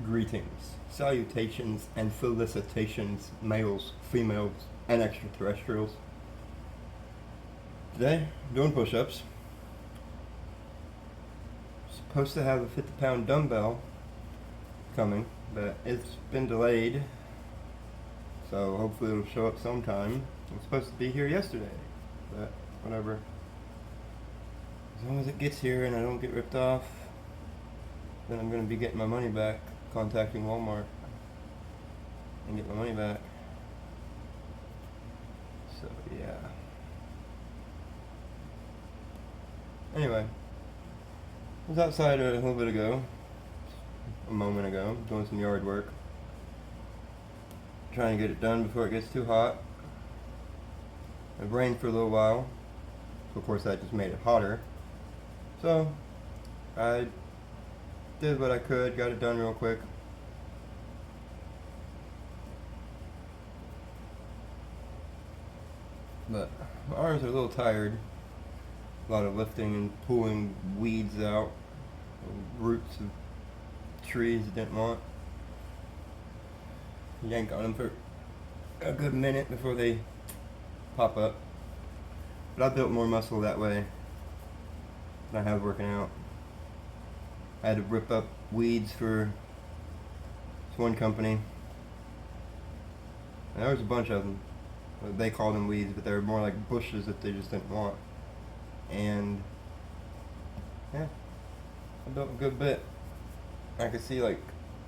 Greetings, salutations, and felicitations, males, females, and extraterrestrials. Today, I'm doing push-ups. Supposed to have a 50-pound dumbbell coming, but it's been delayed, so hopefully it'll show up sometime. It's supposed to be here yesterday, but whatever. As long as it gets here and I don't get ripped off, then I'm going to be getting my money back, contacting Walmart and get my money back. So yeah. Anyway, I was outside a little bit ago, a moment ago, doing some yard work, trying to get it done before it gets too hot. It rained for a little while, so of course that just made it hotter. So I did what I could, got it done real quick. But my arms are a little tired. A lot of lifting and pulling weeds out, roots of trees I didn't want. Yank on them for a good minute before they pop up. But I built more muscle that way than I have working out. I had to rip up weeds for this one company. And there was a bunch of them. They called them weeds, but they were more like bushes that they just didn't want. And yeah, I built a good bit. I could see like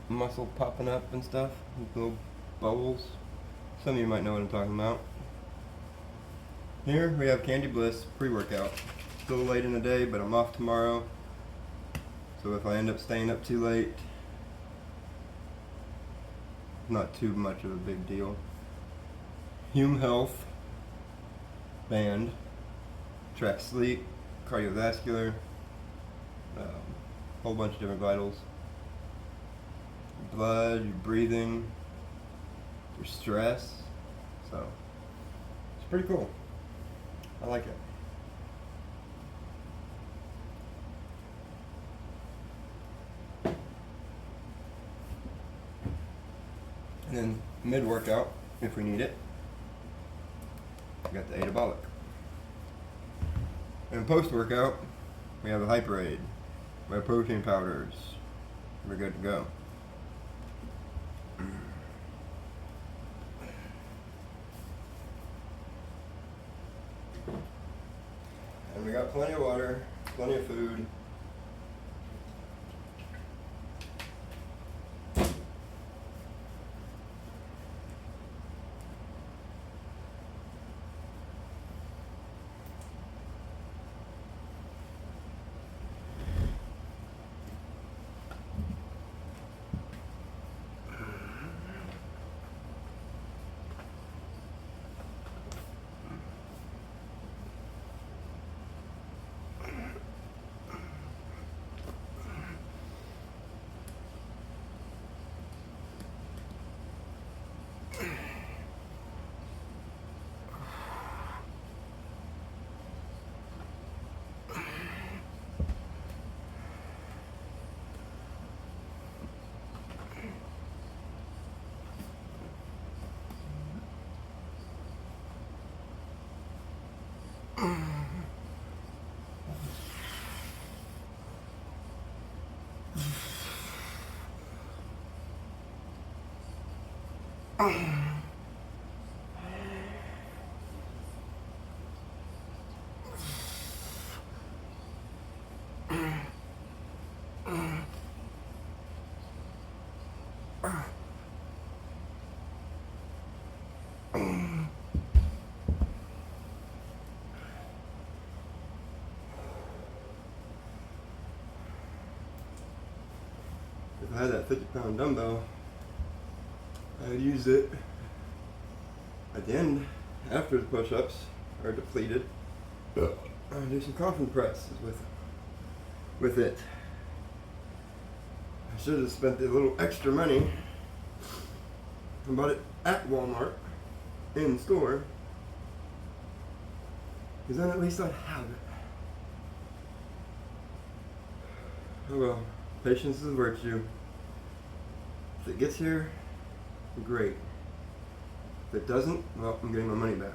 muscle popping up and stuff, little bubbles. Some of you might know what I'm talking about. Here we have Candy Bliss pre-workout. Still late in the day, but I'm off tomorrow. So if I end up staying up too late, not too much of a big deal. Hume Health Band, track sleep, cardiovascular, whole bunch of different vitals. Your blood, your breathing, your stress. So it's pretty cool. I like it. And then mid-workout, if we need it, we got the Adabolic. And post-workout, we have a Hyperade. We have protein powders. We're good to go. And we got plenty of water, plenty of food. If I had that 50-pound dumbbell, I'd use it at the end, after the push-ups are depleted. I'd do some coffin presses with it. I should have spent a little extra money and bought it at Walmart in store, because then at least I'd have it. Oh well, patience is a virtue. it gets here, great. If it doesn't, well, I'm getting my money back.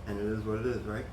And it is what it is, right?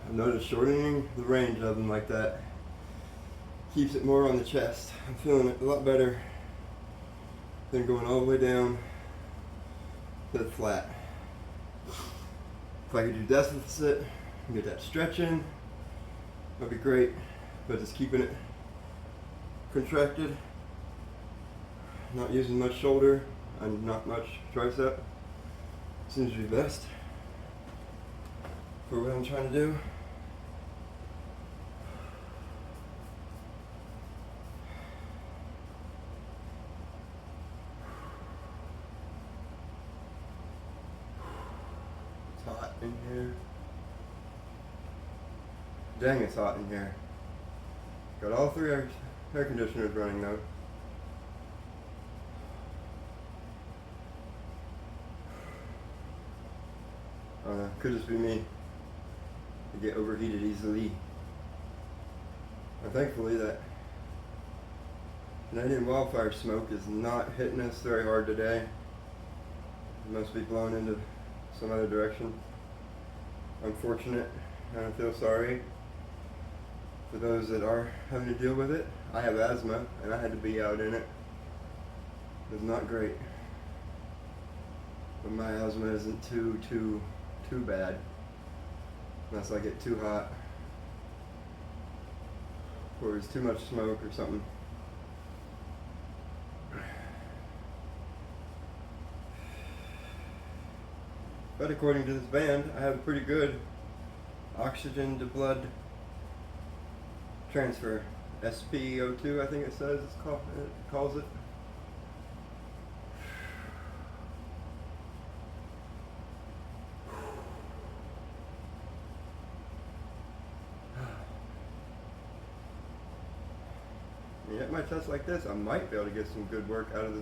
I've noticed shortening the range of them like that keeps it more on the chest. I'm feeling it a lot better than going all the way down to the flat. If I could do deficit and get that stretch in, that'd be great. But just keeping it contracted, not using much shoulder and not much tricep seems to be best for what I'm trying to do. It's hot in here. Dang, it's hot in here. Got all three air conditioners running though. Could just be me. I get overheated easily. And thankfully that Canadian wildfire smoke is not hitting us very hard today. It must be blown into some other direction. Unfortunate. I don't feel sorry for those that are having to deal with it. I have asthma and I had to be out in it. It was not great. But my asthma isn't too bad. Unless I get too hot. Or there's too much smoke or something. But according to this band, I have a pretty good oxygen to blood transfer. SpO2, I think it says it calls it. At my test like this, I might be able to get some good work out of the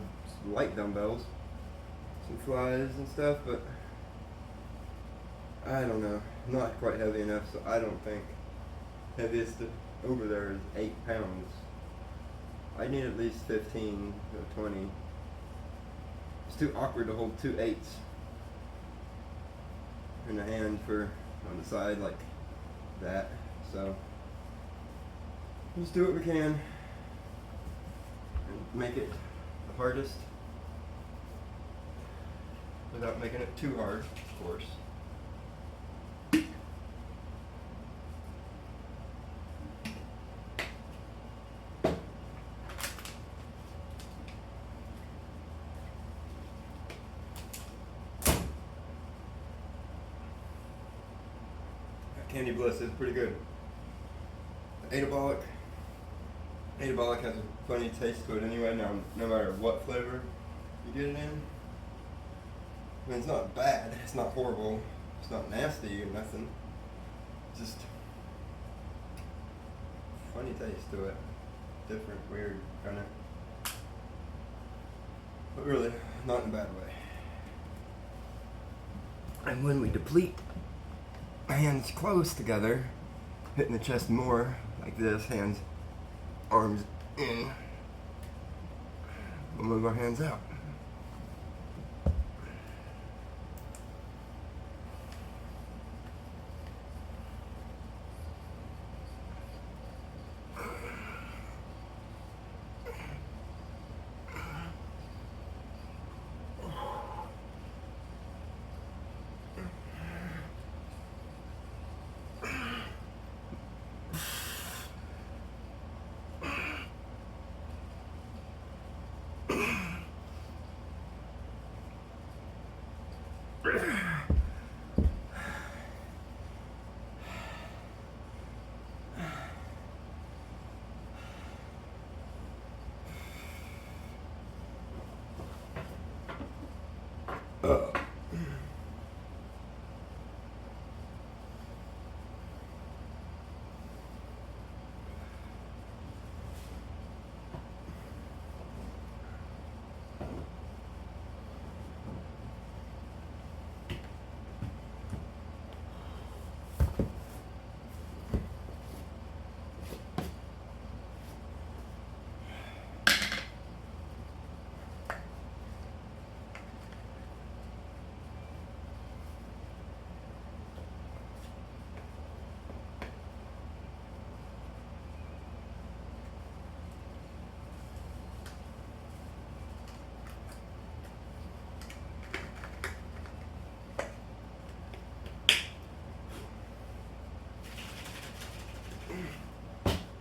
light dumbbells, some flies and stuff, but I don't know. Not quite heavy enough, so I don't think heaviest over there is 8 pounds. I need at least 15 or 20. It's too awkward to hold 2 8s in the hand for on the side like that. So just do what we can. Make it the hardest without making it too hard, of course. Candy Bliss is pretty good. Anabolic has a funny taste to it anyway, no matter what flavor you get it in. I mean, it's not bad, it's not horrible, it's not nasty or nothing. Just funny taste to it. Different, weird, kind of. But really, not in a bad way. And when we deplete, hands close together, hitting the chest more, like this, hands, arms in, we'll move our hands out.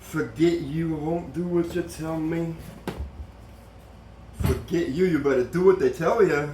Forget you, I won't do what you tell me. Forget you, you better do what they tell you.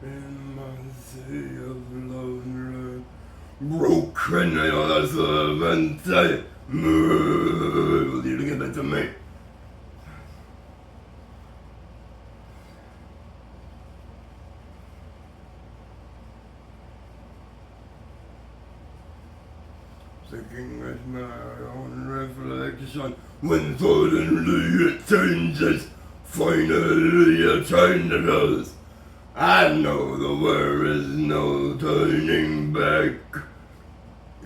In my sea of lonely, broken as a vente. Will you give it to me? Thinking with my own reflection, when suddenly it changes, finally it changes. I know there is no turning back.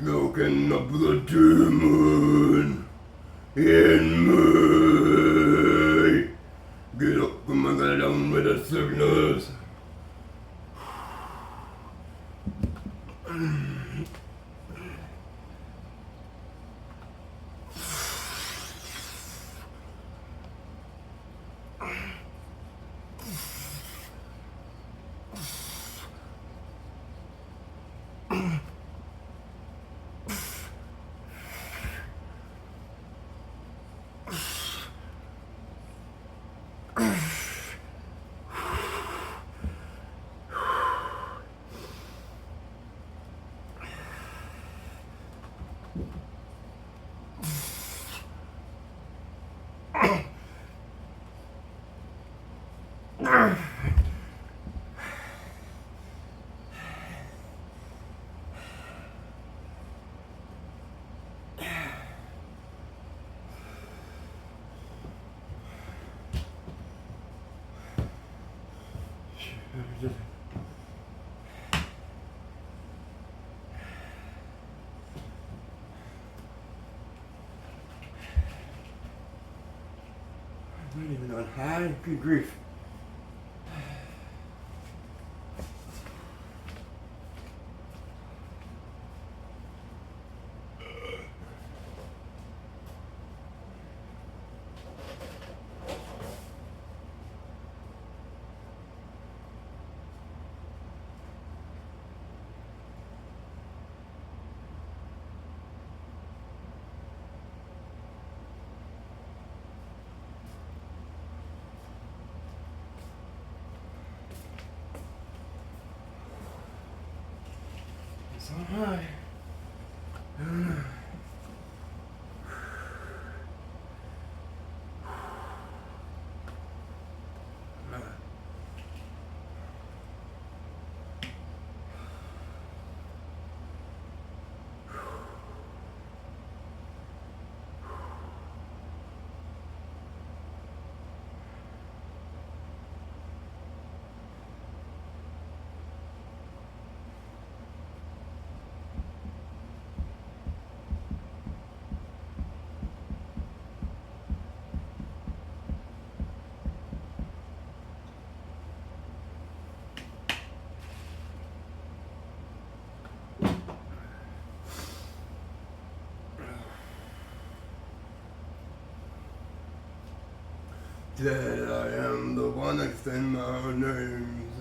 Looking up the demon in me. Get up and get down with the sickness. I'm not even on high. Good grief. It's on high. That I am the one extend my names.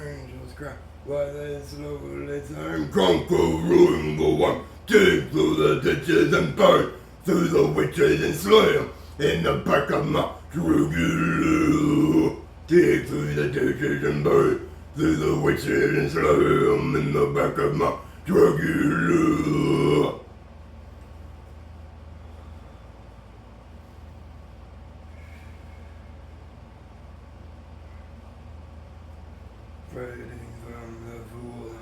Angels cry while they slowly turn. Conquering the one, dig through the ditches and burn through the witches and slay 'em in the back of my Dragula. Dig through the ditches and burn through the witches and slay 'em in the back of my Dragula. Fighting from the fool.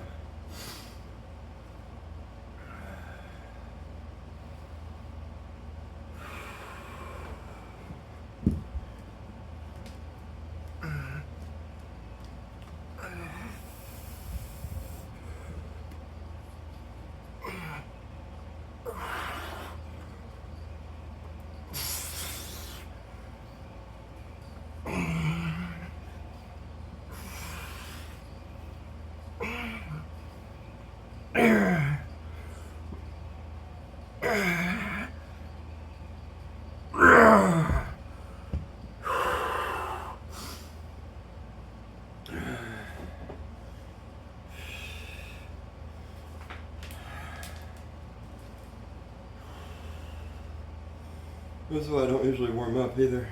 That's why I don't usually warm up either.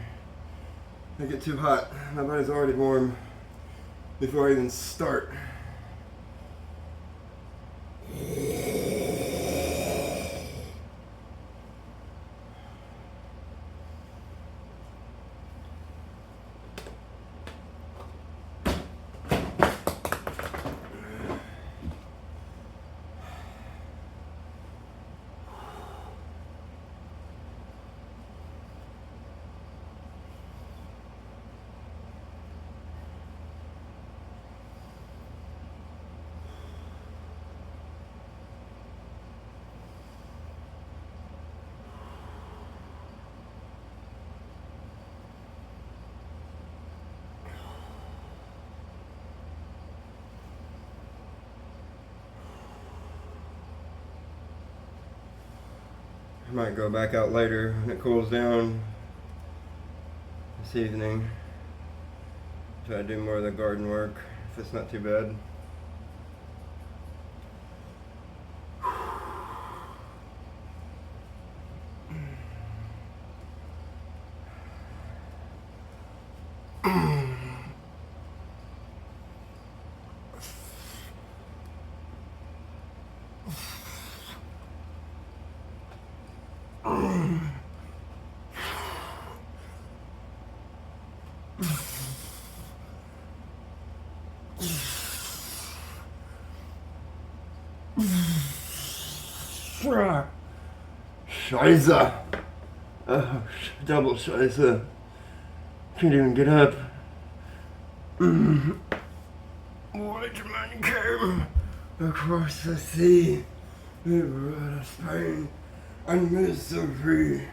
I get too hot. My body's already warm before I even start. I might go back out later when it cools down this evening. Try to do more of the garden work if it's not too bad. Scheiße. Oh, double Scheiße. Can't even get up. White man came across the sea. He brought us pain and misery.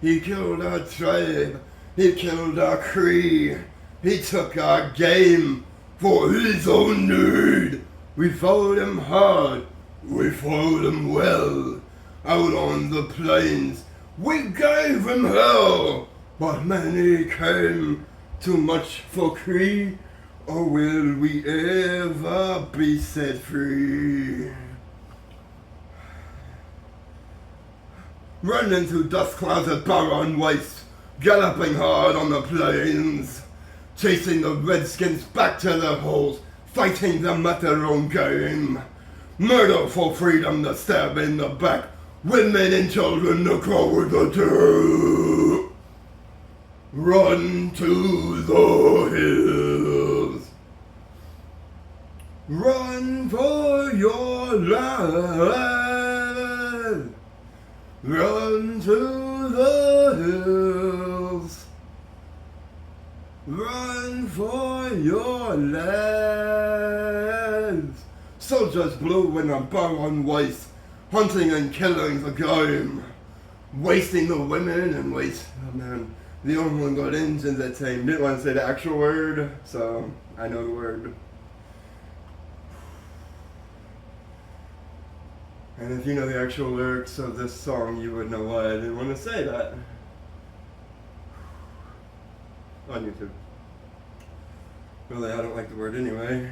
He killed our tribe. He killed our creed. He took our game for his own need. We followed him hard. We followed him well. Out on the plains, we gave him hell. But many came, too much for Cree. Or will we ever be set free? Running through dust clouds at barren waste, galloping hard on the plains, chasing the redskins back to their holes, fighting them at their own game. Murder for freedom, the stab in the back, women and children to crawl with the tail. Run to the hills. Run for your life. Run to the hills. Run for your lives. Soldiers blue in a barren waste, hunting and killing the game, wasting the women and waste. Oh man, the only one got into that team. Didn't want to say the actual word, so I know the word. And if you know the actual lyrics of this song, you would know why I didn't want to say that. On YouTube. Really, I don't like the word anyway.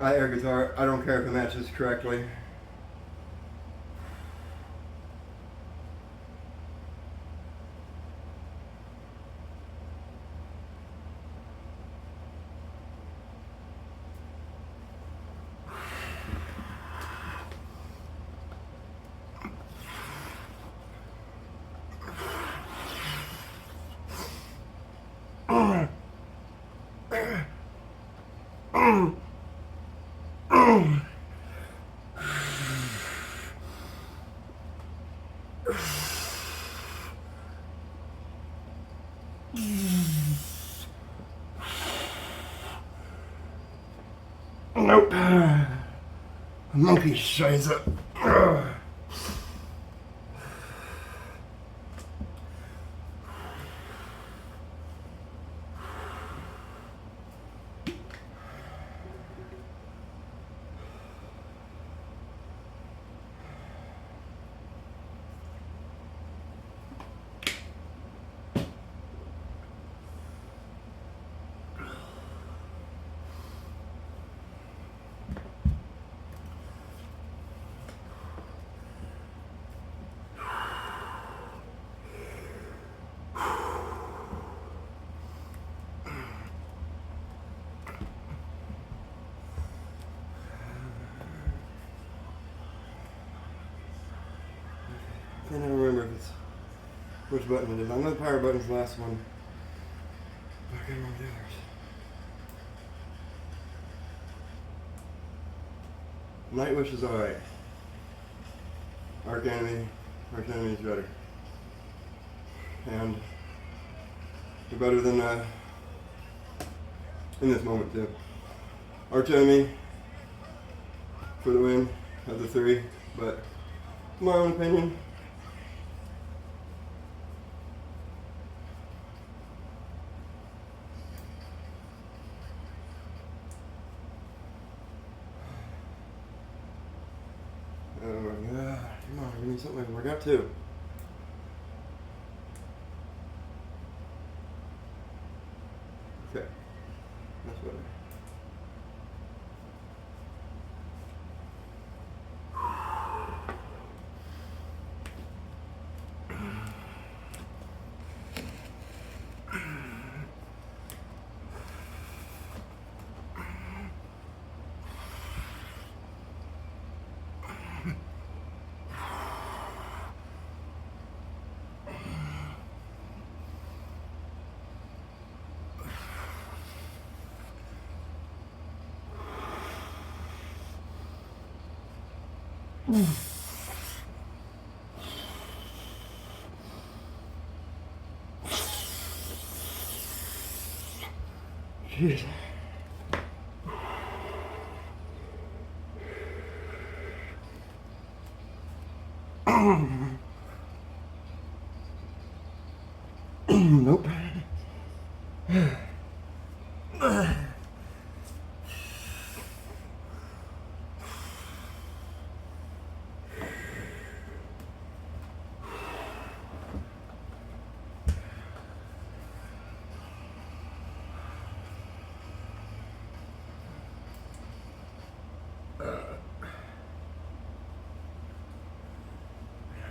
I air guitar. I don't care if it matches correctly. Nope. Monkey scheiße. I can't even remember if it's which button it is. I know the power button's the last one. But I can't remember the others. Night Wish is alright. Arch Enemy is better. And they're better than in this moment too. Arch Enemy for the win of the three, but my own opinion. Oh my god, come on, give me something I can work out too. Okay, that's better. Jeez. Nope.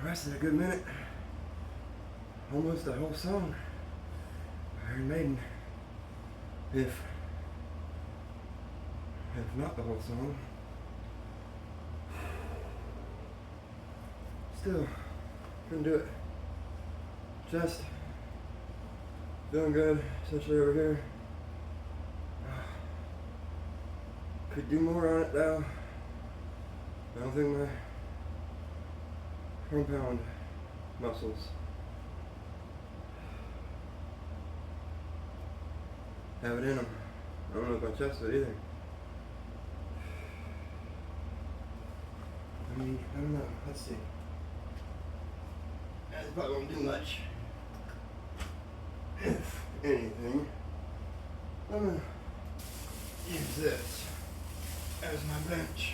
Rested a good minute. Almost the whole song. Iron Maiden. If not the whole song. Still, couldn't do it. Just feeling good, especially over here. Could do more on it though. I don't think my compound muscles have it in them. I don't know if my chest would either. I mean, I don't know. Let's see. That probably won't do much. If anything, I'm gonna use this as my bench.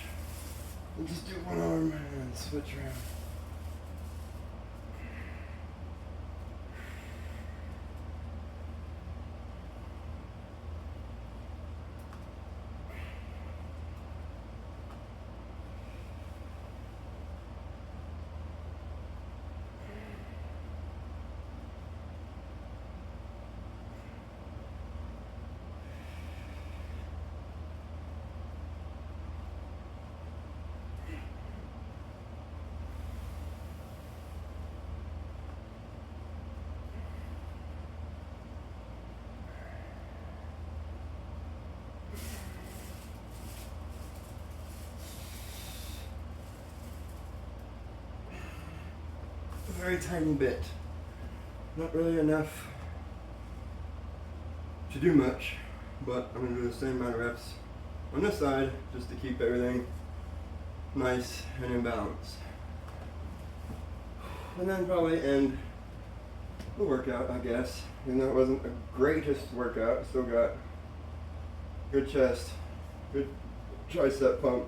And just do one arm and switch around. A very tiny bit. Not really enough to do much, but I'm going to do the same amount of reps on this side just to keep everything nice and in balance. And then probably end the workout, I guess. Even though it wasn't the greatest workout, still got good chest, good tricep pump.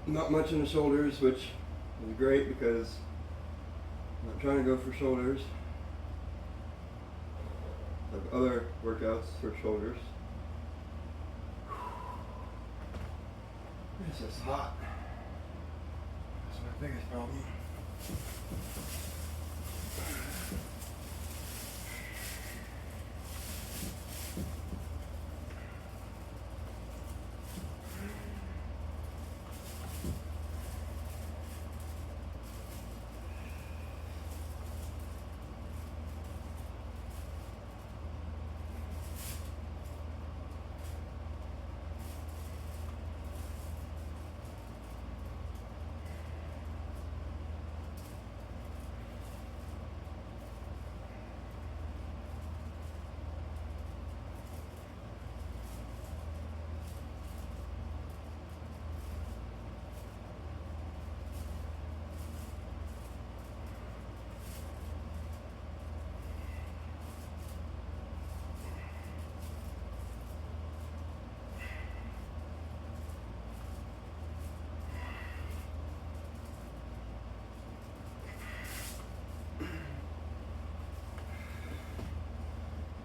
Not much in the shoulders, which is great because I'm not trying to go for shoulders. I have other workouts for shoulders. This is hot. That's my biggest problem.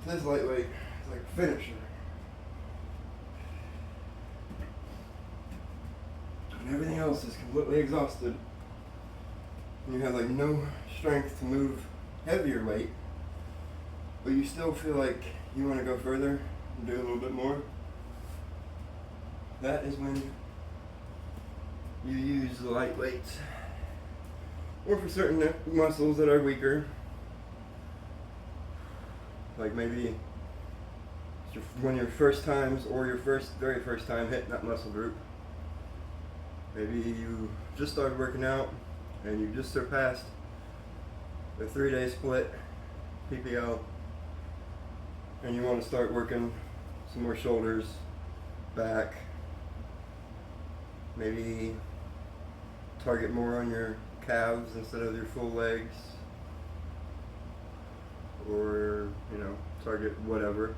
This lightweight is like a finisher. And everything else is completely exhausted. And you have like no strength to move heavier weight, but you still feel like you want to go further and do a little bit more. That is when you use the light weights. Or for certain muscles that are weaker, like maybe One of your first times or your very first time hitting that muscle group. Maybe you just started working out and you just surpassed the 3-day split PPL and you want to start working some more shoulders, back, maybe target more on your calves instead of your full legs, or target whatever.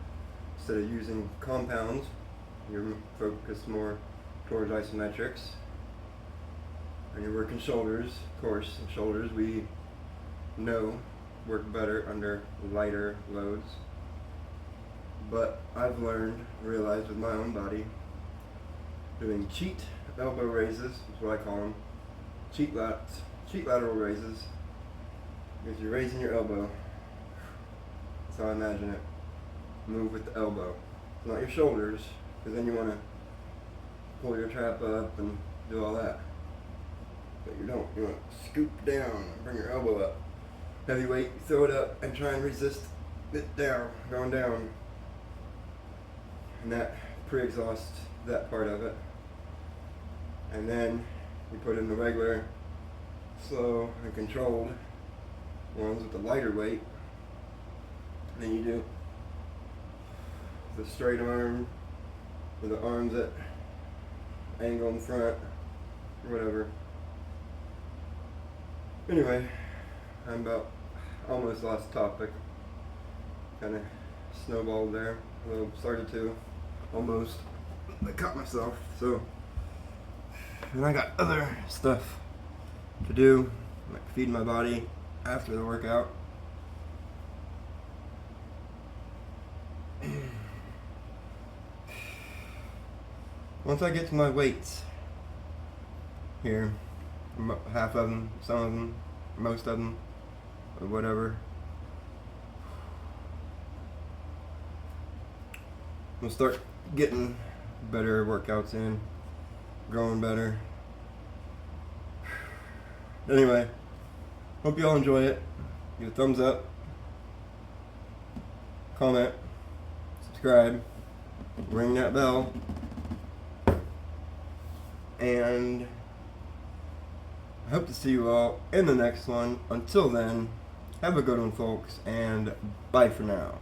Instead of using compounds, you're focused more towards isometrics, and you're working shoulders. Of course, shoulders we know work better under lighter loads, but I've realized with my own body, doing cheat elbow raises is what I call them, cheat lateral raises, because you're raising your elbow. That's how I imagine it. Move with the elbow, not your shoulders, because then you want to pull your trap up and do all that. But you don't. You want to scoop down and bring your elbow up. Heavy weight, throw it up and try and resist it down, going down. And that pre-exhausts that part of it. And then you put in the regular, slow and controlled ones with the lighter weight. And then you do the straight arm with the arms at angle in front, or whatever. Anyway, I'm about almost lost topic. Kind of snowballed there. Well, started to almost. I caught myself. So, and I got other stuff to do, like feed my body after the workout. Once I get to my weights here, half of them, some of them, most of them, or whatever, we'll start getting better workouts in, growing better. Anyway, hope you all enjoy it. Give a thumbs up, comment, subscribe, ring that bell. And I hope to see you all in the next one. Until then, have a good one, folks, and bye for now.